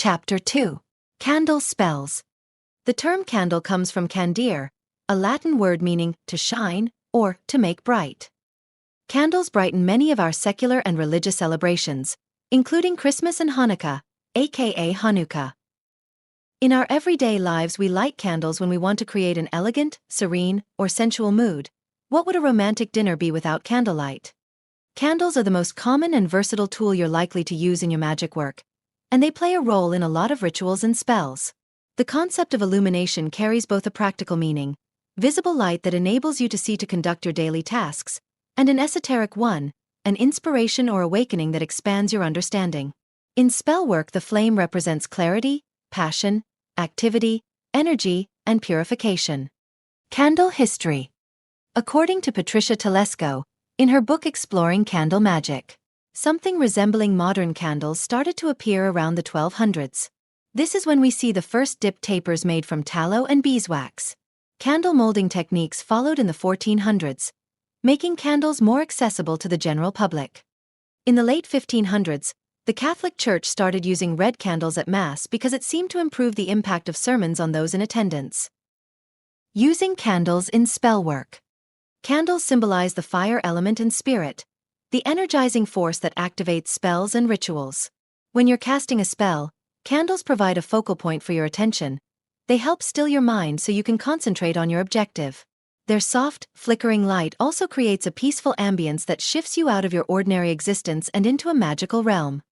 Chapter 2. Candle Spells. The term candle comes from candere, a Latin word meaning to shine or to make bright. Candles brighten many of our secular and religious celebrations, including Christmas and Hanukkah, aka Hanukkah. In our everyday lives, we light candles when we want to create an elegant, serene, or sensual mood. What would a romantic dinner be without candlelight? Candles are the most common and versatile tool you're likely to use in your magic work, and they play a role in a lot of rituals and spells. The concept of illumination carries both a practical meaning, visible light that enables you to see to conduct your daily tasks, and an esoteric one, an inspiration or awakening that expands your understanding. In spell work, the flame represents clarity, passion, activity, energy, and purification. Candle history. According to Patricia Telesco, in her book Exploring Candle Magic, something resembling modern candles started to appear around the 1200s. This is when we see the first dipped tapers made from tallow and beeswax. Candle molding techniques followed in the 1400s, making candles more accessible to the general public. In the late 1500s, the Catholic Church started using red candles at Mass because it seemed to improve the impact of sermons on those in attendance. Using candles in spell work. Candles symbolize the fire element and spirit, the energizing force that activates spells and rituals. When you're casting a spell, candles provide a focal point for your attention. They help still your mind so you can concentrate on your objective. Their soft, flickering light also creates a peaceful ambience that shifts you out of your ordinary existence and into a magical realm.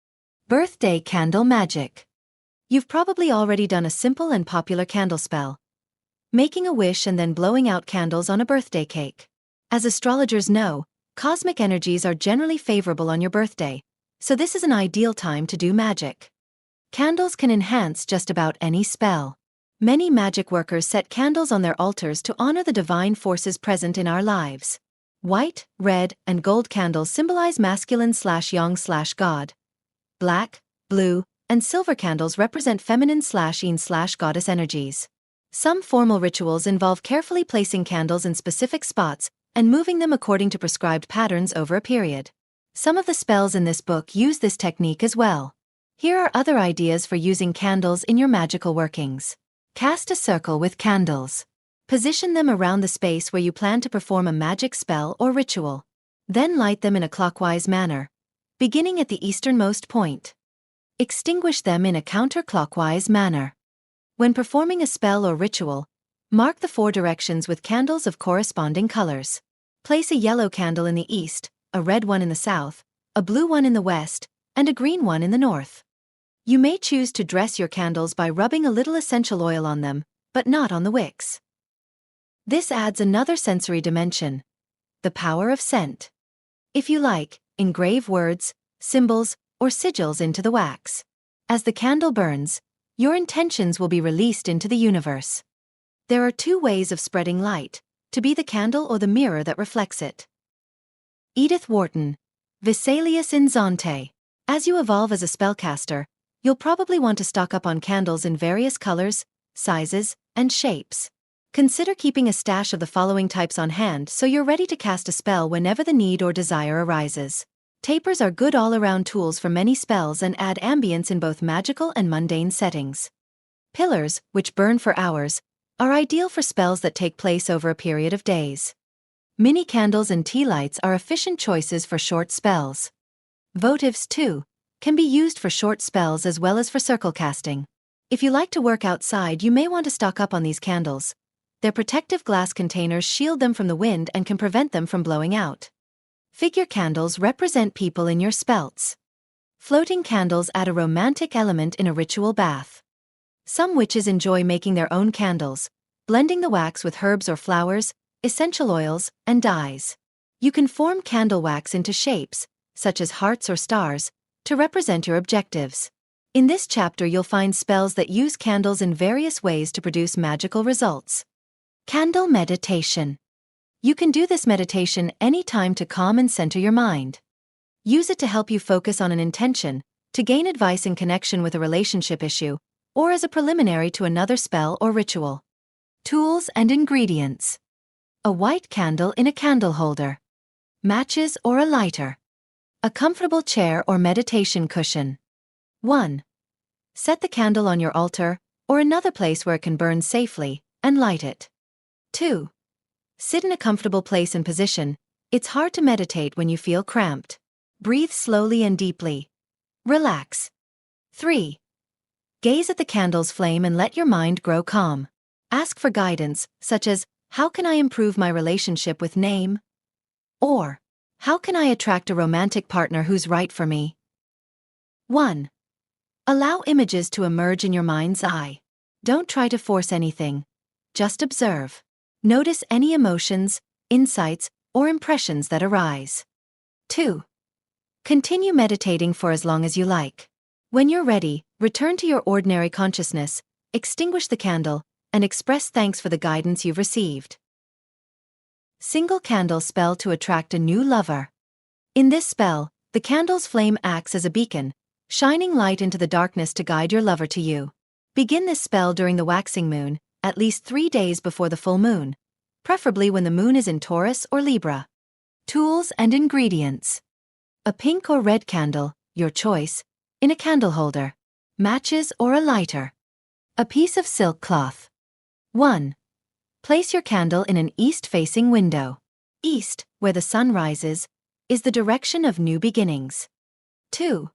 Birthday candle magic. You've probably already done a simple and popular candle spell, making a wish and then blowing out candles on a birthday cake. As astrologers know, cosmic energies are generally favorable on your birthday, so this is an ideal time to do magic. Candles can enhance just about any spell. Many magic workers set candles on their altars to honor the divine forces present in our lives. White, red, and gold candles symbolize masculine/yang/god. Black, blue, and silver candles represent feminine/yin/goddess energies. Some formal rituals involve carefully placing candles in specific spots and moving them according to prescribed patterns over a period. Some of the spells in this book use this technique as well. Here are other ideas for using candles in your magical workings. Cast a circle with candles. Position them around the space where you plan to perform a magic spell or ritual. Then light them in a clockwise manner, beginning at the easternmost point. Extinguish them in a counterclockwise manner. When performing a spell or ritual, mark the 4 directions with candles of corresponding colors. Place a yellow candle in the east, a red one in the south, a blue one in the west, and a green one in the north. You may choose to dress your candles by rubbing a little essential oil on them, but not on the wicks. This adds another sensory dimension: the power of scent. If you like, engrave words, symbols, or sigils into the wax. As the candle burns, your intentions will be released into the universe. There are 2 ways of spreading light: to be the candle or the mirror that reflects it. Edith Wharton, Vesalius in Zante. As you evolve as a spellcaster, you'll probably want to stock up on candles in various colors, sizes, and shapes. Consider keeping a stash of the following types on hand so you're ready to cast a spell whenever the need or desire arises. Tapers are good all-around tools for many spells and add ambience in both magical and mundane settings. Pillars, which burn for hours, are ideal for spells that take place over a period of days. Mini candles and tea lights are efficient choices for short spells. Votives, too, can be used for short spells as well as for circle casting. If you like to work outside, you may want to stock up on these candles. Their protective glass containers shield them from the wind and can prevent them from blowing out. Figure candles represent people in your spells. Floating candles add a romantic element in a ritual bath. Some witches enjoy making their own candles, blending the wax with herbs or flowers, essential oils, and dyes. You can form candle wax into shapes, such as hearts or stars, to represent your objectives. In this chapter, you'll find spells that use candles in various ways to produce magical results. Candle meditation. You can do this meditation anytime to calm and center your mind. Use it to help you focus on an intention, to gain advice in connection with a relationship issue, or as a preliminary to another spell or ritual. Tools and ingredients. A white candle in a candle holder. Matches or a lighter. A comfortable chair or meditation cushion. 1. Set the candle on your altar, or another place where it can burn safely, and light it. 2. Sit in a comfortable place and position. It's hard to meditate when you feel cramped. Breathe slowly and deeply. Relax. 3. Gaze at the candle's flame and let your mind grow calm. Ask for guidance, such as, how can I improve my relationship with name? Or, how can I attract a romantic partner who's right for me? 1. Allow images to emerge in your mind's eye. Don't try to force anything. Just observe. Notice any emotions, insights, or impressions that arise. 2. Continue meditating for as long as you like. When you're ready, return to your ordinary consciousness, extinguish the candle, and express thanks for the guidance you've received. Single candle spell to attract a new lover. In this spell, the candle's flame acts as a beacon, shining light into the darkness to guide your lover to you. Begin this spell during the waxing moon, at least 3 days before the full moon, preferably when the moon is in Taurus or Libra. Tools and ingredients. A pink or red candle, your choice, in a candle holder. Matches or a lighter. A piece of silk cloth. 1. Place your candle in an east-facing window. East, where the sun rises, is the direction of new beginnings. 2.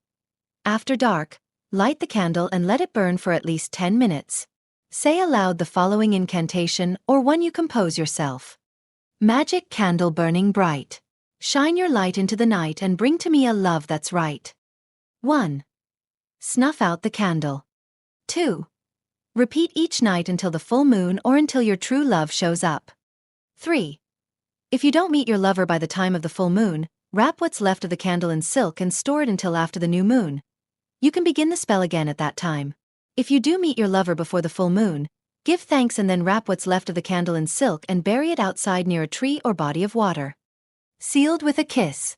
After dark, light the candle and let it burn for at least 10 minutes. Say aloud the following incantation or one you compose yourself. Magic candle burning bright. Shine your light into the night and bring to me a love that's right. 1. Snuff out the candle. 2. Repeat each night until the full moon or until your true love shows up. 3. If you don't meet your lover by the time of the full moon, wrap what's left of the candle in silk and store it until after the new moon. You can begin the spell again at that time. If you do meet your lover before the full moon, give thanks and then wrap what's left of the candle in silk and bury it outside near a tree or body of water. Sealed with a kiss.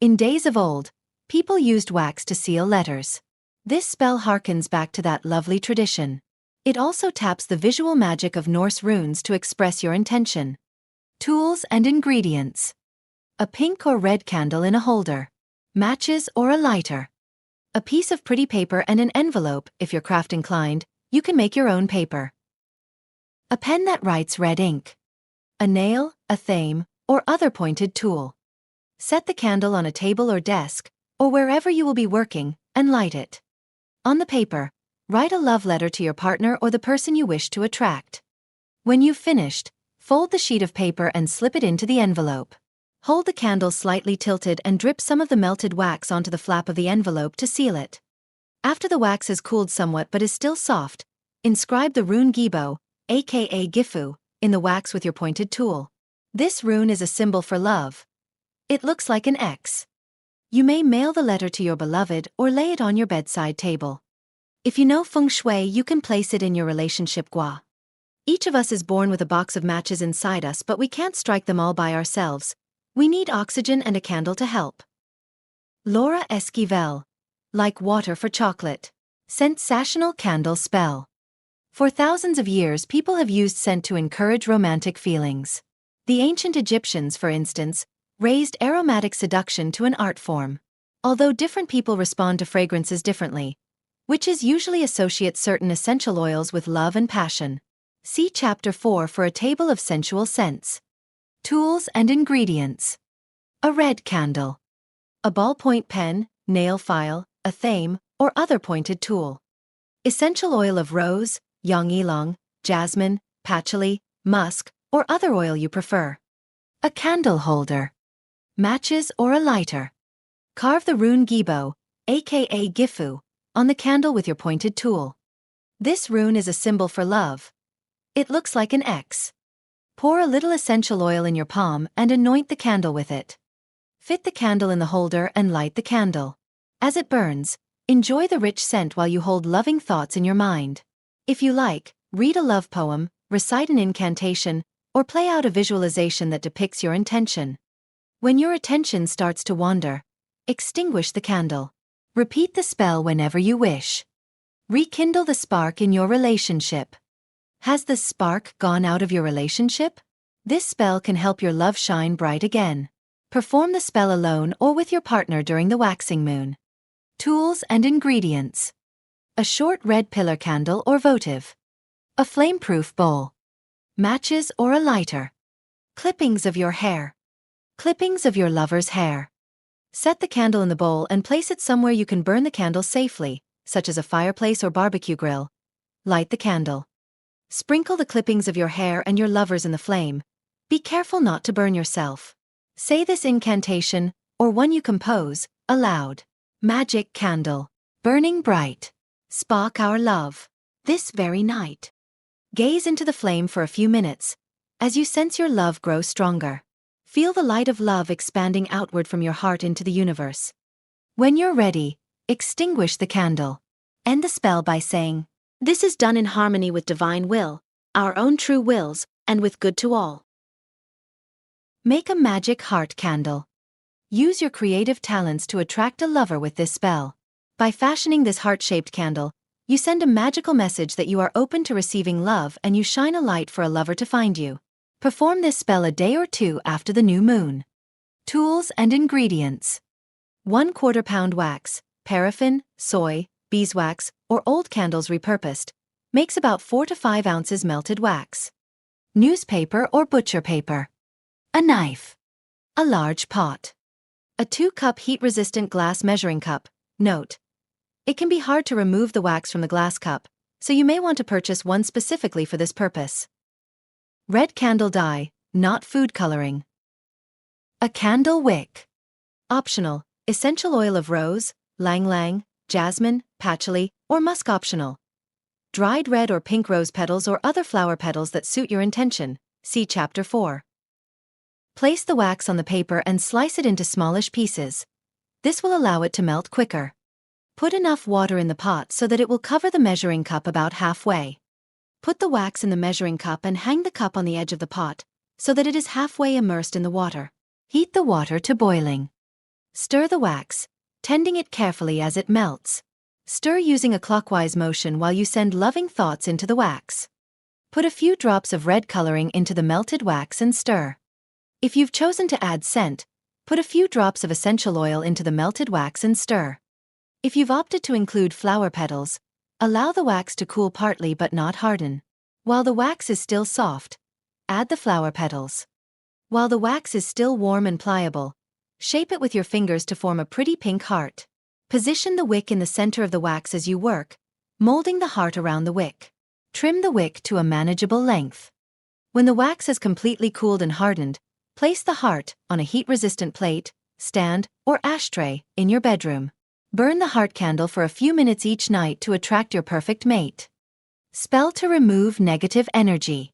In days of old, people used wax to seal letters. This spell harkens back to that lovely tradition. It also taps the visual magic of Norse runes to express your intention. Tools and ingredients. A pink or red candle in a holder. Matches or a lighter. A piece of pretty paper and an envelope. If you're craft inclined, you can make your own paper. A pen that writes red ink. A nail, a thame, or other pointed tool. Set the candle on a table or desk, or wherever you will be working, and light it. On the paper, write a love letter to your partner or the person you wish to attract. When you've finished, fold the sheet of paper and slip it into the envelope. Hold the candle slightly tilted and drip some of the melted wax onto the flap of the envelope to seal it. After the wax has cooled somewhat but is still soft, inscribe the rune Gibo, aka Gifu, in the wax with your pointed tool. This rune is a symbol for love. It looks like an X. You may mail the letter to your beloved or lay it on your bedside table. If you know feng shui, you can place it in your relationship gua. Each of us is born with a box of matches inside us, but we can't strike them all by ourselves. We need oxygen and a candle to help. Laura Esquivel. Like water for chocolate. Sensational candle spell. For thousands of years, people have used scent to encourage romantic feelings. The ancient Egyptians, for instance, raised aromatic seduction to an art form. Although different people respond to fragrances differently, witches usually associate certain essential oils with love and passion. See Chapter 4 for a table of sensual scents. Tools and ingredients. A red candle. A ballpoint pen, nail file, a thame, or other pointed tool. Essential oil of rose, ylang ylang, jasmine, patchouli, musk, or other oil you prefer. A candle holder. Matches or a lighter. Carve the rune Gibo, aka Gifu, on the candle with your pointed tool. This rune is a symbol for love. It looks like an X. Pour a little essential oil in your palm and anoint the candle with it. Fit the candle in the holder and light the candle. As it burns, enjoy the rich scent while you hold loving thoughts in your mind. If you like, read a love poem, recite an incantation, or play out a visualization that depicts your intention. When your attention starts to wander, extinguish the candle. Repeat the spell whenever you wish. Rekindle the spark in your relationship. Has the spark gone out of your relationship? This spell can help your love shine bright again. Perform the spell alone or with your partner during the waxing moon. Tools and ingredients. A short red pillar candle or votive. A flame-proof bowl. Matches or a lighter. Clippings of your hair. Clippings of your lover's hair. Set the candle in the bowl and place it somewhere you can burn the candle safely, such as a fireplace or barbecue grill. Light the candle. Sprinkle the clippings of your hair and your lover's in the flame. Be careful not to burn yourself. Say this incantation, or one you compose, aloud. Magic candle. Burning bright. Spark our love. This very night. Gaze into the flame for a few minutes, as you sense your love grow stronger. Feel the light of love expanding outward from your heart into the universe. When you're ready, extinguish the candle. End the spell by saying, "This is done in harmony with divine will, our own true wills, and with good to all." Make a magic heart candle. Use your creative talents to attract a lover with this spell. By fashioning this heart-shaped candle, you send a magical message that you are open to receiving love and you shine a light for a lover to find you. Perform this spell a day or two after the new moon. Tools and ingredients. 1/4 pound wax, paraffin, soy, beeswax, or old candles repurposed, makes about 4 to 5 ounces melted wax. Newspaper or butcher paper. A knife. A large pot. A 2-cup heat-resistant glass measuring cup. Note: it can be hard to remove the wax from the glass cup, so you may want to purchase one specifically for this purpose. Red candle dye, not food coloring. A candle wick. Optional: essential oil of rose, ylang ylang, jasmine, patchouli, or musk optional. Dried red or pink rose petals or other flower petals that suit your intention. See Chapter 4. Place the wax on the paper and slice it into smallish pieces. This will allow it to melt quicker. Put enough water in the pot so that it will cover the measuring cup about halfway. Put the wax in the measuring cup and hang the cup on the edge of the pot, so that it is halfway immersed in the water. Heat the water to boiling. Stir the wax, tending it carefully as it melts. Stir using a clockwise motion while you send loving thoughts into the wax. Put a few drops of red coloring into the melted wax and stir. If you've chosen to add scent, put a few drops of essential oil into the melted wax and stir. If you've opted to include flower petals, allow the wax to cool partly but not harden. While the wax is still soft, add the flower petals. While the wax is still warm and pliable, shape it with your fingers to form a pretty pink heart. Position the wick in the center of the wax as you work, molding the heart around the wick. Trim the wick to a manageable length. When the wax has completely cooled and hardened, place the heart on a heat-resistant plate, stand, or ashtray in your bedroom. Burn the heart candle for a few minutes each night to attract your perfect mate. Spell to remove negative energy.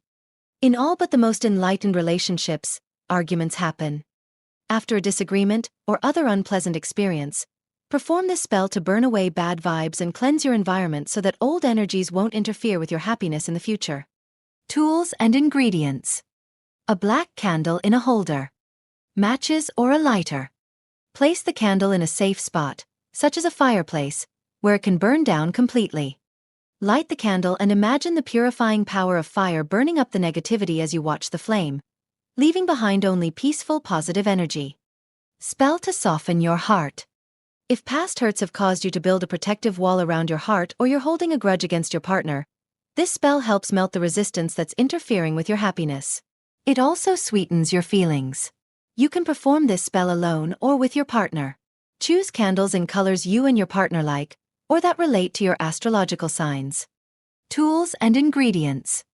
In all but the most enlightened relationships, arguments happen. After a disagreement or other unpleasant experience, perform this spell to burn away bad vibes and cleanse your environment so that old energies won't interfere with your happiness in the future. Tools and ingredients. A black candle in a holder. Matches or a lighter. Place the candle in a safe spot, such as a fireplace, where it can burn down completely. Light the candle and imagine the purifying power of fire burning up the negativity as you watch the flame, leaving behind only peaceful, positive energy. Spell to soften your heart. If past hurts have caused you to build a protective wall around your heart or you're holding a grudge against your partner, this spell helps melt the resistance that's interfering with your happiness. It also sweetens your feelings. You can perform this spell alone or with your partner. Choose candles in colors you and your partner like, or that relate to your astrological signs. Tools and ingredients.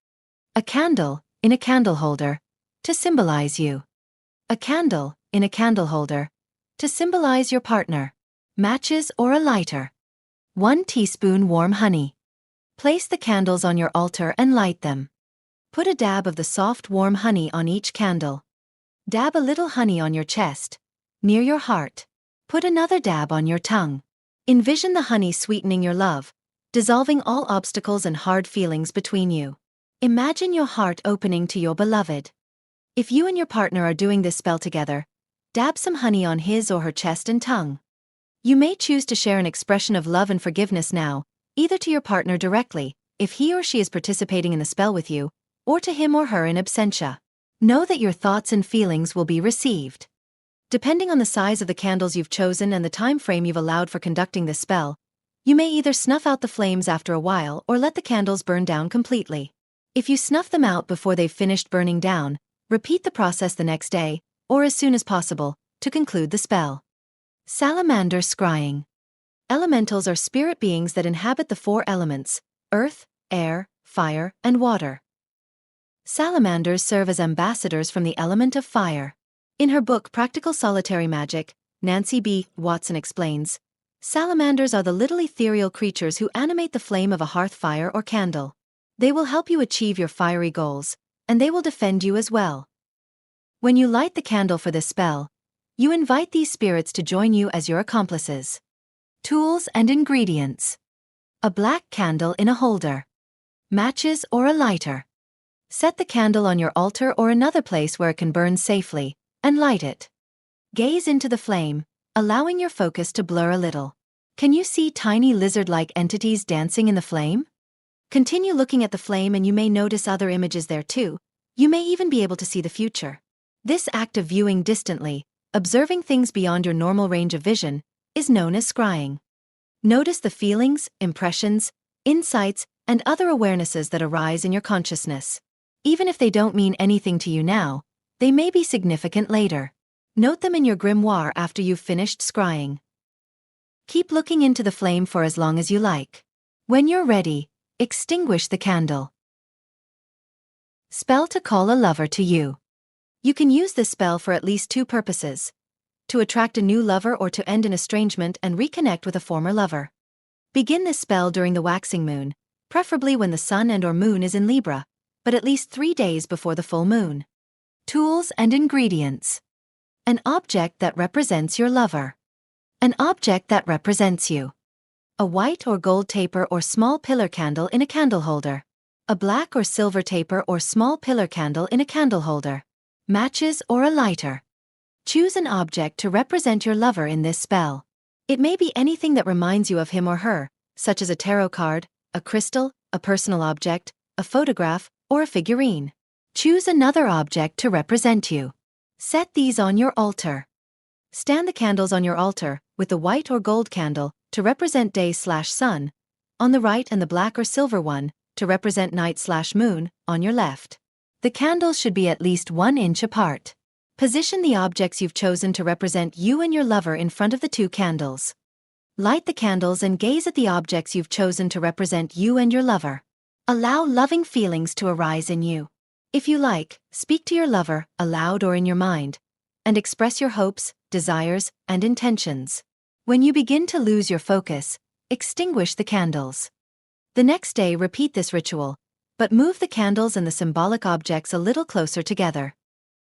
A candle in a candle holder, to symbolize you. A candle in a candle holder, to symbolize your partner. Matches or a lighter. 1 teaspoon warm honey. Place the candles on your altar and light them. Put a dab of the soft warm honey on each candle. Dab a little honey on your chest, near your heart. Put another dab on your tongue. Envision the honey sweetening your love, dissolving all obstacles and hard feelings between you. Imagine your heart opening to your beloved. If you and your partner are doing this spell together, dab some honey on his or her chest and tongue. You may choose to share an expression of love and forgiveness now, either to your partner directly, if he or she is participating in the spell with you, or to him or her in absentia. Know that your thoughts and feelings will be received. Depending on the size of the candles you've chosen and the time frame you've allowed for conducting this spell, You may either snuff out the flames after a while or let the candles burn down completely. If you snuff them out before they've finished burning down, repeat the process the next day, or as soon as possible, to conclude the spell. Salamander scrying. Elementals are spirit beings that inhabit the 4 elements: earth, air, fire, and water. Salamanders serve as ambassadors from the element of fire. In her book Practical Solitary Magic, Nancy B. Watson explains, salamanders are the little ethereal creatures who animate the flame of a hearth fire or candle. They will help you achieve your fiery goals, and they will defend you as well. When you light the candle for this spell, you invite these spirits to join you as your accomplices. Tools and ingredients. A black candle in a holder. Matches or a lighter. Set the candle on your altar or another place where it can burn safely, and light it. Gaze into the flame, allowing your focus to blur a little. Can you see tiny lizard-like entities dancing in the flame? Continue looking at the flame and you may notice other images there too. You may even be able to see the future. This act of viewing distantly, observing things beyond your normal range of vision, is known as scrying. Notice the feelings, impressions, insights, and other awarenesses that arise in your consciousness. Even if they don't mean anything to you now, they may be significant later. Note them in your grimoire after you've finished scrying. Keep looking into the flame for as long as you like. When you're ready, extinguish the candle. Spell to call a lover to you. You can use this spell for at least 2 purposes: to attract a new lover or to end an estrangement and reconnect with a former lover. Begin this spell during the waxing moon, preferably when the sun and/or moon is in Libra, but at least 3 days before the full moon. Tools and ingredients. An object that represents your lover. An object that represents you. A white or gold taper or small pillar candle in a candle holder. A black or silver taper or small pillar candle in a candle holder. Matches or a lighter. Choose an object to represent your lover in this spell. It may be anything that reminds you of him or her, such as a tarot card, a crystal, a personal object, a photograph, or a figurine. Choose another object to represent you. Set these on your altar. Stand the candles on your altar, with the white or gold candle, to represent day/sun, on the right, and the black or silver one, to represent night/moon, on your left. The candles should be at least 1 inch apart. Position the objects you've chosen to represent you and your lover in front of the 2 candles. Light the candles and gaze at the objects you've chosen to represent you and your lover. Allow loving feelings to arise in you. If you like, speak to your lover, aloud or in your mind, and express your hopes, desires, and intentions. When you begin to lose your focus, extinguish the candles. The next day repeat this ritual, but move the candles and the symbolic objects a little closer together.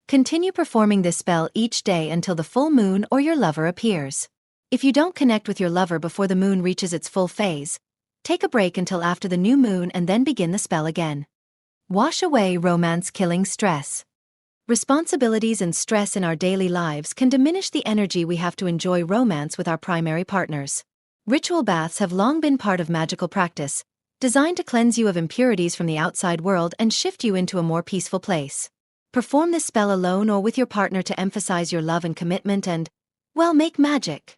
Continue performing this spell each day until the full moon or your lover appears. If you don't connect with your lover before the moon reaches its full phase, take a break until after the new moon and then begin the spell again. Wash away romance-killing stress. Responsibilities and stress in our daily lives can diminish the energy we have to enjoy romance with our primary partners. Ritual baths have long been part of magical practice, designed to cleanse you of impurities from the outside world and shift you into a more peaceful place. Perform this spell alone or with your partner to emphasize your love and commitment and, well, make magic.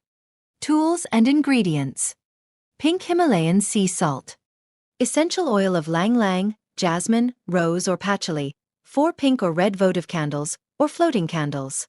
Tools and ingredients. Pink Himalayan sea salt. Essential oil of ylang ylang, jasmine, rose or patchouli, 4 pink or red votive candles, or floating candles.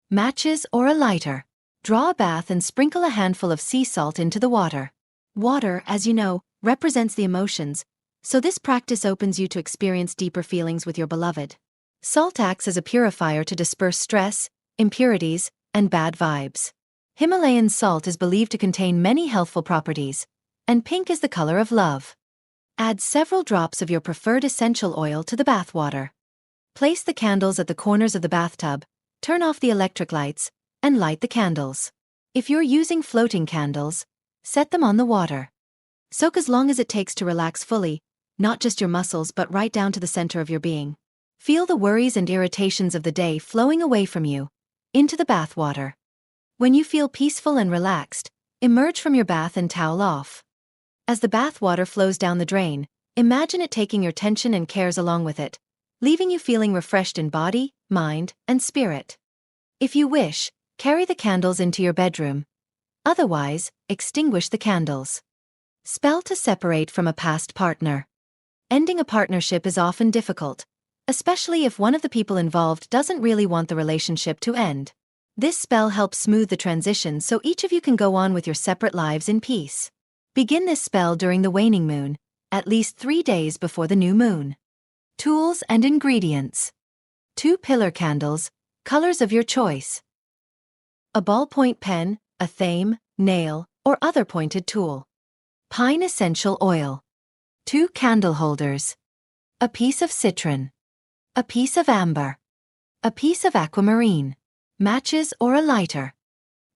Matches or a lighter. Draw a bath and sprinkle a handful of sea salt into the water. Water, as you know, represents the emotions, so this practice opens you to experience deeper feelings with your beloved. Salt acts as a purifier to disperse stress, impurities, and bad vibes. Himalayan salt is believed to contain many healthful properties, and pink is the color of love. Add several drops of your preferred essential oil to the bath water. Place the candles at the corners of the bathtub, turn off the electric lights, and light the candles. If you're using floating candles, set them on the water. Soak as long as it takes to relax fully, not just your muscles but right down to the center of your being. Feel the worries and irritations of the day flowing away from you, into the bath water. When you feel peaceful and relaxed, emerge from your bath and towel off. As the bath water flows down the drain, imagine it taking your tension and cares along with it, leaving you feeling refreshed in body, mind, and spirit. If you wish, carry the candles into your bedroom. Otherwise, extinguish the candles. Spell to separate from a past partner. Ending a partnership is often difficult, especially if one of the people involved doesn't really want the relationship to end. This spell helps smooth the transition so each of you can go on with your separate lives in peace. Begin this spell during the waning moon, at least 3 days before the new moon. Tools and ingredients. 2 pillar candles, colors of your choice. A ballpoint pen, a thame, nail, or other pointed tool. Pine essential oil. 2 candle holders. A piece of citron. A piece of amber. A piece of aquamarine. Matches or a lighter.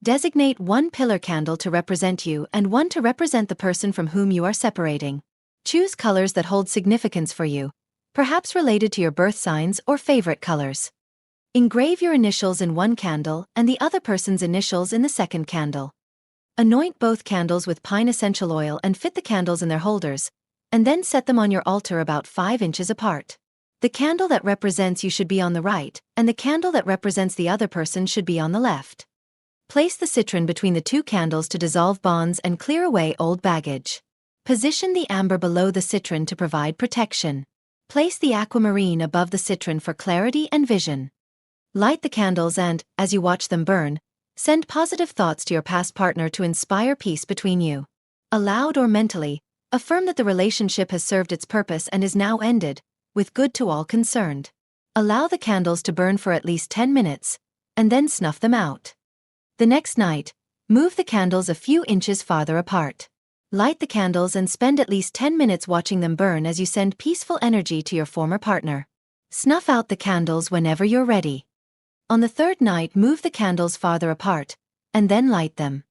Designate 1 pillar candle to represent you and 1 to represent the person from whom you are separating. Choose colors that hold significance for you, perhaps related to your birth signs or favorite colors. Engrave your initials in 1 candle and the other person's initials in the second candle. Anoint both candles with pine essential oil and fit the candles in their holders, and then set them on your altar about 5 inches apart. The candle that represents you should be on the right, and the candle that represents the other person should be on the left. Place the citron between the 2 candles to dissolve bonds and clear away old baggage. Position the amber below the citron to provide protection. Place the aquamarine above the citron for clarity and vision. Light the candles and, as you watch them burn, send positive thoughts to your past partner to inspire peace between you. Aloud or mentally, affirm that the relationship has served its purpose and is now ended, with good to all concerned. Allow the candles to burn for at least 10 minutes, and then snuff them out. The next night, move the candles a few inches farther apart. Light the candles and spend at least 10 minutes watching them burn as you send peaceful energy to your former partner. Snuff out the candles whenever you're ready. On the 3rd night, move the candles farther apart, and then light them.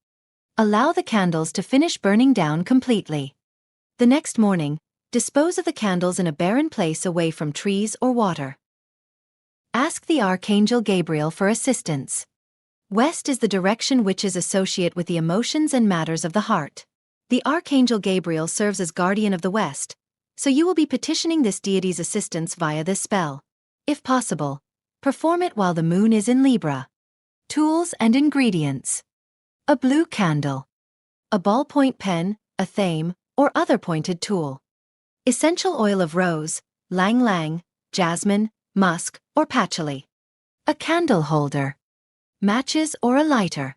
Allow the candles to finish burning down completely. The next morning, dispose of the candles in a barren place away from trees or water. Ask the Archangel Gabriel for assistance. West is the direction witches associate with the emotions and matters of the heart. The Archangel Gabriel serves as guardian of the West, so you will be petitioning this deity's assistance via this spell. If possible, perform it while the moon is in Libra. Tools and ingredients. A blue candle. A ballpoint pen, a thame, or other pointed tool. Essential oil of rose, ylang ylang, jasmine, musk, or patchouli. A candle holder. Matches or a lighter.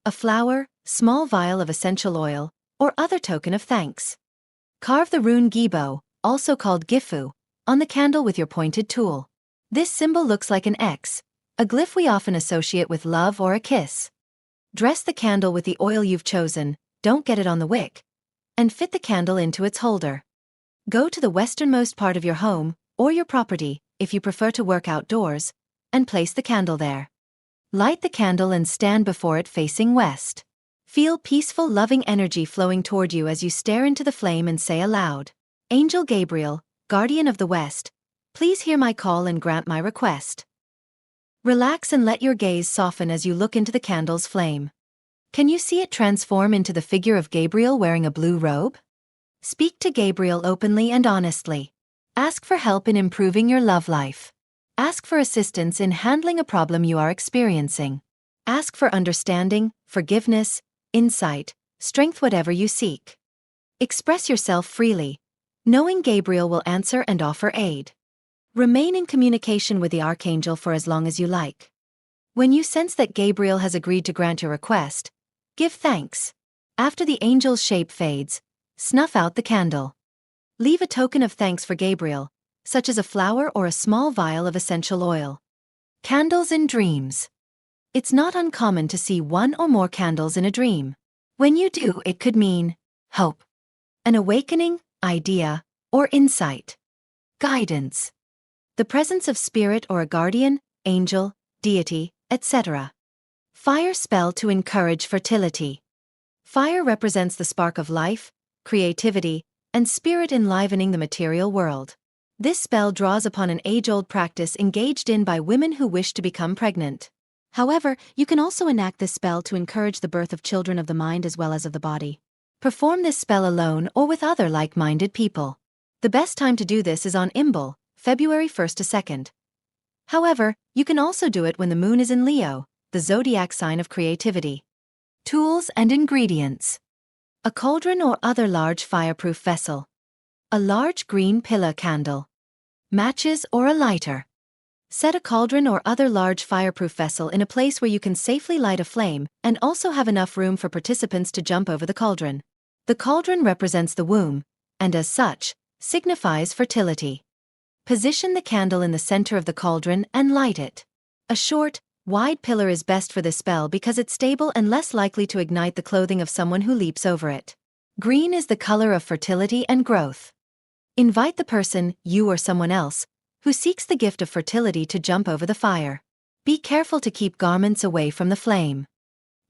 A flower, small vial of essential oil, or other token of thanks. Carve the rune Gibo, also called Gifu, on the candle with your pointed tool. This symbol looks like an X, a glyph we often associate with love or a kiss. Dress the candle with the oil you've chosen, don't get it on the wick, and fit the candle into its holder. Go to the westernmost part of your home, or your property, if you prefer to work outdoors, and place the candle there. Light the candle and stand before it facing west. Feel peaceful, loving energy flowing toward you as you stare into the flame and say aloud, "Angel Gabriel, guardian of the West, please hear my call and grant my request." Relax and let your gaze soften as you look into the candle's flame. Can you see it transform into the figure of Gabriel wearing a blue robe? Speak to Gabriel openly and honestly. Ask for help in improving your love life. Ask for assistance in handling a problem you are experiencing. Ask for understanding, forgiveness, insight, strength, whatever you seek. Express yourself freely, knowing Gabriel will answer and offer aid. Remain in communication with the Archangel for as long as you like. When you sense that Gabriel has agreed to grant your request, give thanks. After the angel's shape fades, snuff out the candle. Leave a token of thanks for Gabriel, such as a flower or a small vial of essential oil. Candles in dreams. It's not uncommon to see 1 or more candles in a dream. When you do, it could mean hope, an awakening, idea, or insight. Guidance. The presence of spirit or a guardian, angel, deity, etc. Fire spell to encourage fertility. Fire represents the spark of life, creativity, and spirit enlivening the material world. This spell draws upon an age-old practice engaged in by women who wish to become pregnant. However, you can also enact this spell to encourage the birth of children of the mind as well as of the body. Perform this spell alone or with other like-minded people. The best time to do this is on Imbil, February 1st to 2nd. However, you can also do it when the moon is in Leo, the zodiac sign of creativity. Tools and ingredients. A cauldron or other large fireproof vessel. A large green pillar candle. Matches or a lighter. Set a cauldron or other large fireproof vessel in a place where you can safely light a flame and also have enough room for participants to jump over the cauldron. The cauldron represents the womb, and as such, signifies fertility. Position the candle in the center of the cauldron and light it. A short, wide pillar is best for this spell because it's stable and less likely to ignite the clothing of someone who leaps over it. Green is the color of fertility and growth. Invite the person, you or someone else, who seeks the gift of fertility to jump over the fire. Be careful to keep garments away from the flame.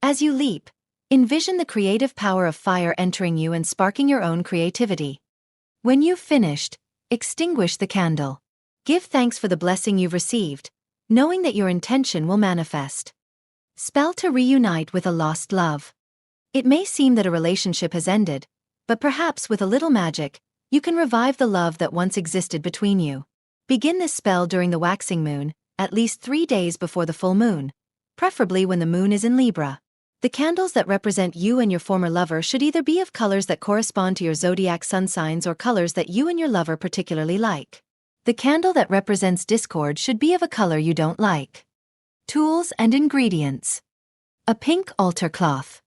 As you leap, envision the creative power of fire entering you and sparking your own creativity. When you've finished, extinguish the candle. Give thanks for the blessing you've received, knowing that your intention will manifest. Spell to reunite with a lost love. It may seem that a relationship has ended, but perhaps with a little magic, you can revive the love that once existed between you. Begin this spell during the waxing moon, at least 3 days before the full moon, preferably when the moon is in Libra. The candles that represent you and your former lover should either be of colors that correspond to your zodiac sun signs or colors that you and your lover particularly like. The candle that represents discord should be of a color you don't like. Tools and ingredients. A pink altar cloth.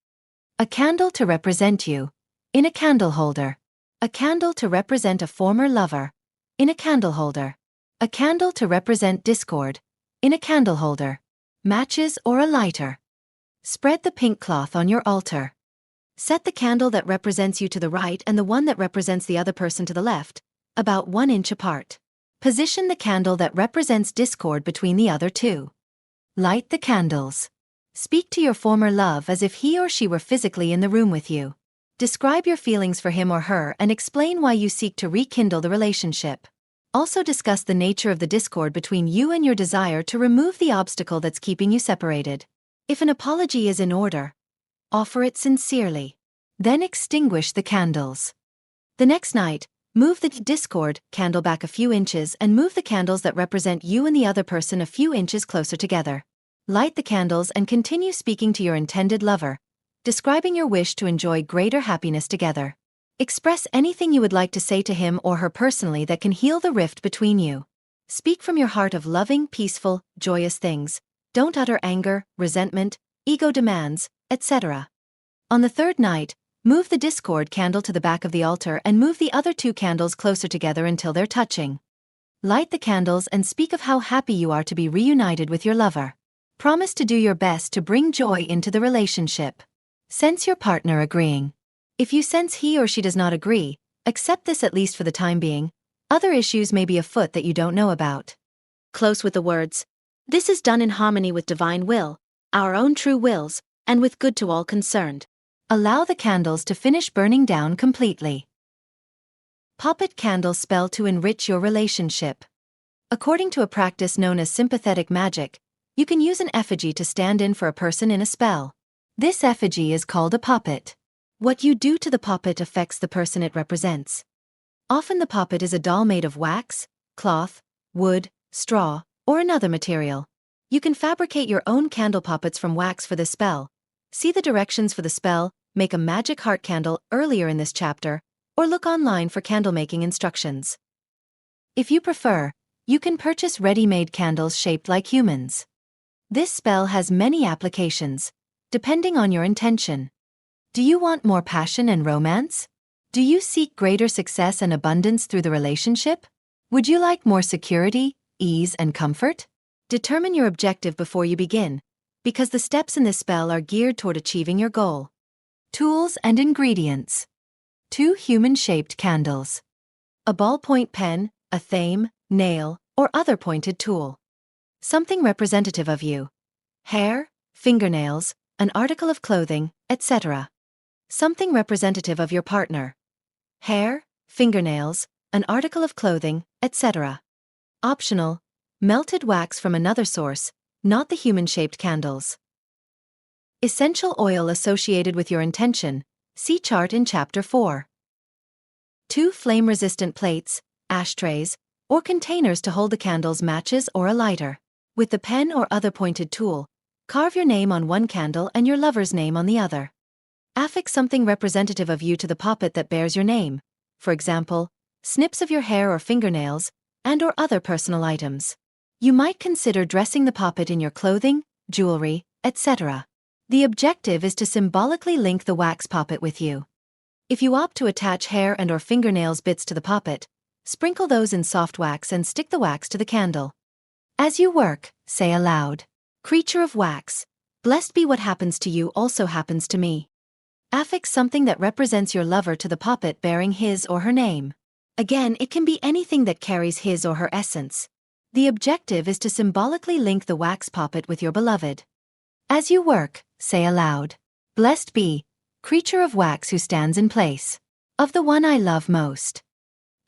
A candle to represent you, in a candle holder. A candle to represent a former lover, in a candle holder. A candle to represent discord, in a candle holder. Matches or a lighter. Spread the pink cloth on your altar. Set the candle that represents you to the right and the one that represents the other person to the left, about 1 inch apart. Position the candle that represents discord between the other two. Light the candles. Speak to your former love as if he or she were physically in the room with you. Describe your feelings for him or her and explain why you seek to rekindle the relationship. Also discuss the nature of the discord between you and your desire to remove the obstacle that's keeping you separated. If an apology is in order, offer it sincerely. Then extinguish the candles. The next night, move the discord candle back a few inches and move the candles that represent you and the other person a few inches closer together. Light the candles and continue speaking to your intended lover, describing your wish to enjoy greater happiness together. Express anything you would like to say to him or her personally that can heal the rift between you. Speak from your heart of loving, peaceful, joyous things. Don't utter anger, resentment, ego demands, etc. On the third night, move the discord candle to the back of the altar and move the other 2 candles closer together until they're touching. Light the candles and speak of how happy you are to be reunited with your lover. Promise to do your best to bring joy into the relationship. Sense your partner agreeing. If you sense he or she does not agree, accept this at least for the time being. Other issues may be afoot that you don't know about. Close with the words. This is done in harmony with divine will, our own true wills, and with good to all concerned. Allow the candles to finish burning down completely. Poppet candle spell to enrich your relationship. According to a practice known as sympathetic magic, you can use an effigy to stand in for a person in a spell. This effigy is called a poppet. What you do to the poppet affects the person it represents. Often the poppet is a doll made of wax, cloth, wood, straw, or another material. You can fabricate your own candle poppets from wax for this spell. See the directions for the spell, make a magic heart candle earlier in this chapter, or look online for candle making instructions. If you prefer, you can purchase ready-made candles shaped like humans. This spell has many applications, depending on your intention. Do you want more passion and romance? Do you seek greater success and abundance through the relationship? Would you like more security, ease, and comfort? Determine your objective before you begin, because the steps in this spell are geared toward achieving your goal. Tools and ingredients. 2 human-shaped candles. A ballpoint pen, a thame, nail, or other pointed tool. Something representative of you. Hair, fingernails, an article of clothing, etc. Something representative of your partner. Hair, fingernails, an article of clothing, etc. Optional, melted wax from another source, not the human-shaped candles. Essential oil associated with your intention, see chart in Chapter 4. 2 flame-resistant plates, ashtrays, or containers to hold the candles, matches, or a lighter. With the pen or other pointed tool, Carve your name on one candle and your lover's name on the other. Affix something representative of you to the poppet that bears your name, for example, snips of your hair or fingernails, and/or other personal items. You might consider dressing the poppet in your clothing, jewelry, etc. The objective is to symbolically link the wax poppet with you. If you opt to attach hair and/or fingernails bits to the poppet, sprinkle those in soft wax and stick the wax to the candle. As you work, say aloud, "Creature of wax, blessed be what happens to you also happens to me." Affix something that represents your lover to the poppet bearing his or her name. Again, it can be anything that carries his or her essence. The objective is to symbolically link the wax poppet with your beloved. As you work, say aloud, "Blessed be, creature of wax who stands in place of the one I love most."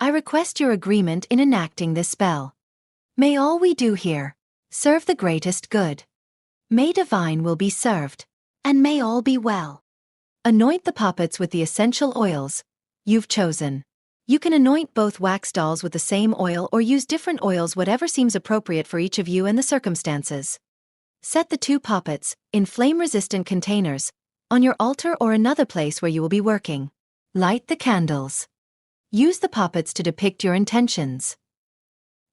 I request your agreement in enacting this spell. May all we do here serve the greatest good. May divine will be served, and may all be well. Anoint the poppets with the essential oils you've chosen. You can anoint both wax dolls with the same oil or use different oils, whatever seems appropriate for each of you and the circumstances. Set the 2 poppets, in flame-resistant containers, on your altar or another place where you will be working. Light the candles. Use the poppets to depict your intentions.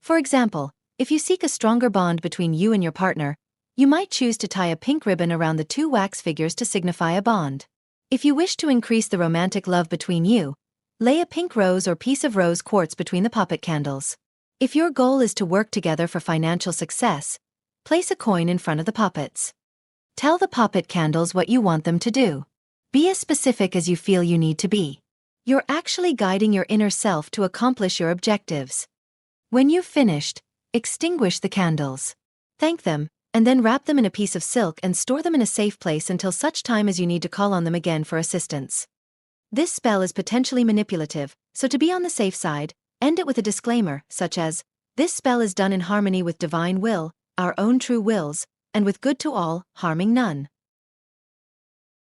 For example, if you seek a stronger bond between you and your partner, you might choose to tie a pink ribbon around the 2 wax figures to signify a bond. If you wish to increase the romantic love between you, lay a pink rose or piece of rose quartz between the poppet candles. If your goal is to work together for financial success, place a coin in front of the poppets. Tell the poppet candles what you want them to do. Be as specific as you feel you need to be. You're actually guiding your inner self to accomplish your objectives. When you've finished, extinguish the candles. Thank them, and then wrap them in a piece of silk and store them in a safe place until such time as you need to call on them again for assistance. This spell is potentially manipulative, so to be on the safe side, end it with a disclaimer, such as, "This spell is done in harmony with divine will, our own true wills, and with good to all, harming none."